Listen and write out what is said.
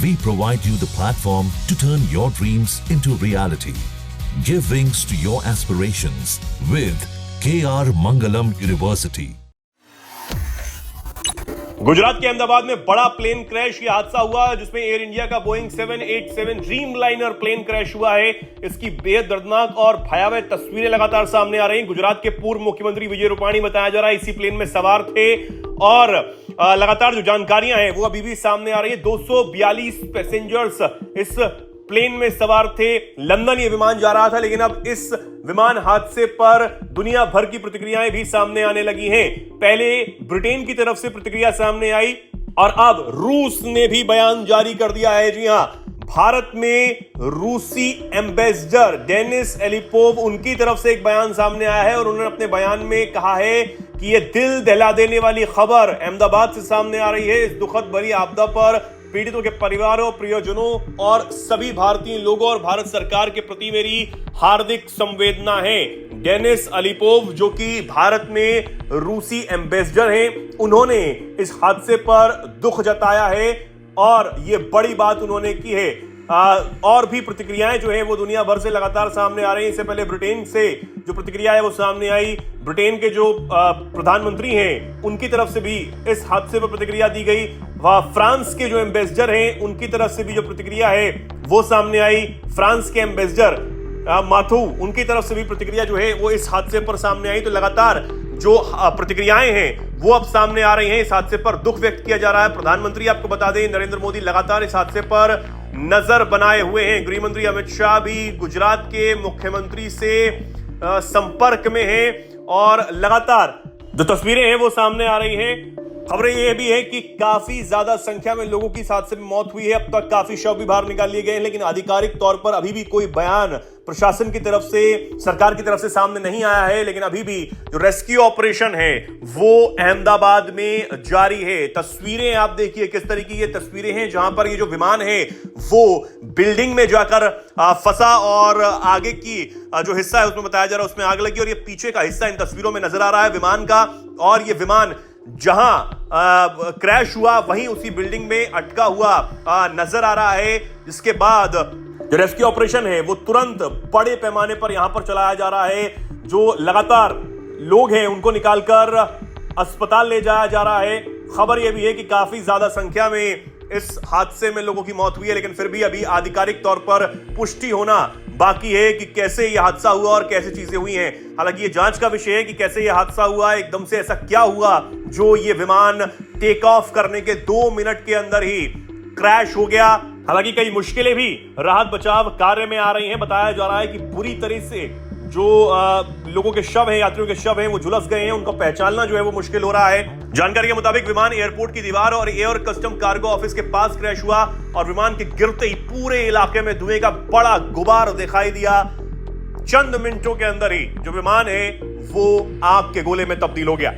we provide you the platform to turn your dreams into reality. Give wings to your aspirations with KR Mangalam University. Gujarat के अहमदाबाद में बड़ा plane crash ये हादसा हुआ जिसमें air India का बोइंग 787 ड्रीमलाइनर प्लेन क्रैश हुआ है। इसकी बेहद दर्दनाक और भयावह तस्वीरें लगातार सामने आ रही हैं। गुजरात के पूर्व मुख्यमंत्री विजय रूपाणी बताया जा रहा है इसी प्लेन में सवार थे और लगातार जो जानकारियां हैं वो अभी भी सामने आ रही है। 242 पैसेंजर्स इस प्लेन में सवार थे। लंदन ये विमान जा रहा था, लेकिन अब इस विमान हादसे पर दुनिया भर की प्रतिक्रियाएं भी सामने आने लगी हैं। पहले ब्रिटेन की तरफ से प्रतिक्रिया सामने आई और अब रूस ने भी बयान जारी कर दिया है। जी हां, भारत में रूसी एम्बेसडर डेनिस एलिपोव उनकी तरफ से एक बयान सामने आया है और उन्होंने अपने बयान में कहा है कि यह दिल दहला देने वाली खबर अहमदाबाद से सामने आ रही है। इस दुखद भरी आपदा पर पीड़ितों के परिवारों, प्रियजनों और सभी भारतीय लोगों और भारत सरकार के प्रति मेरी हार्दिक संवेदना है। डेनिस एलिपोव जो कि भारत में रूसी एम्बेसडर हैं, उन्होंने इस हादसे पर दुख जताया है और ये बड़ी बात उन्होंने की है। और भी प्रतिक्रियाएं जो है वो दुनिया भर से लगातार सामने आ रही हैं। इससे पहले ब्रिटेन से जो प्रतिक्रिया है वो सामने आई। ब्रिटेन के जो प्रधानमंत्री हैं उनकी तरफ से भी इस हादसे पर प्रतिक्रिया दी गई। फ्रांस के जो एम्बेसडर हैं उनकी तरफ से भी जो प्रतिक्रिया है वो सामने आई। फ्रांस के एम्बेसडर माथू उनकी तरफ से भी प्रतिक्रिया जो है वो इस हादसे पर सामने आई। तो लगातार जो प्रतिक्रियाएं हैं वो अब सामने आ रही हैं। इस हादसे पर दुख व्यक्त किया जा रहा है। प्रधानमंत्री आपको बता दें नरेंद्र मोदी लगातार इस हादसे पर नजर बनाए हुए हैं। गृह मंत्री अमित शाह भी गुजरात के मुख्यमंत्री से संपर्क में हैं और लगातार जो तस्वीरें हैं वो सामने आ रही हैं। खबरें यह भी है कि काफी ज्यादा संख्या में लोगों की इस हादसे में मौत हुई है। अब तक काफी शव भी बाहर निकाल लिए गए हैं, लेकिन आधिकारिक तौर पर अभी भी कोई बयान प्रशासन की तरफ से, सरकार की तरफ से सामने नहीं आया है। लेकिन अभी भी जो रेस्क्यू ऑपरेशन है वो अहमदाबाद में जारी है। तस्वीरें आप देखिए किस तरीके की ये तस्वीरें हैं जहां पर ये जो विमान है वो बिल्डिंग में जाकर फंसा और आगे की जो हिस्सा है उसमें बताया जा रहा है उसमें आग लगी और ये पीछे का हिस्सा इन तस्वीरों में नजर आ रहा है विमान का। और ये विमान जहां क्रैश हुआ वहीं उसी बिल्डिंग में अटका हुआ नजर आ रहा है। जिसके बाद जो रेस्क्यू ऑपरेशन है वो तुरंत बड़े पैमाने पर यहां पर चलाया जा रहा है। जो लगातार लोग हैं उनको निकालकर अस्पताल ले जाया जा रहा है। खबर यह भी है कि काफी ज्यादा संख्या में इस हादसे में लोगों की मौत हुई है, लेकिन फिर भी अभी आधिकारिक तौर पर पुष्टि होना बाकी है कि कैसे यह हादसा हुआ और कैसे चीजें हुई हैं। हालांकि ये जांच का विषय है कि कैसे यह हादसा हुआ, एकदम से ऐसा क्या हुआ जो ये विमान टेक ऑफ करने के 2 मिनट के अंदर ही क्रैश हो गया। हालांकि कई मुश्किलें भी राहत बचाव कार्य में आ रही हैं। बताया जा रहा है कि बुरी तरह से जो लोगों के शव हैं, यात्रियों के शव हैं, वो झुलस गए हैं। उनको पहचानना जो है वो मुश्किल हो रहा है। जानकारी के मुताबिक विमान एयरपोर्ट की दीवार और एयर कस्टम कार्गो ऑफिस के पास क्रैश हुआ और विमान के गिरते ही पूरे इलाके में धुएं का बड़ा गुबार दिखाई दिया। चंद मिनटों के अंदर ही जो विमान है वो आग के गोले में तब्दील हो गया।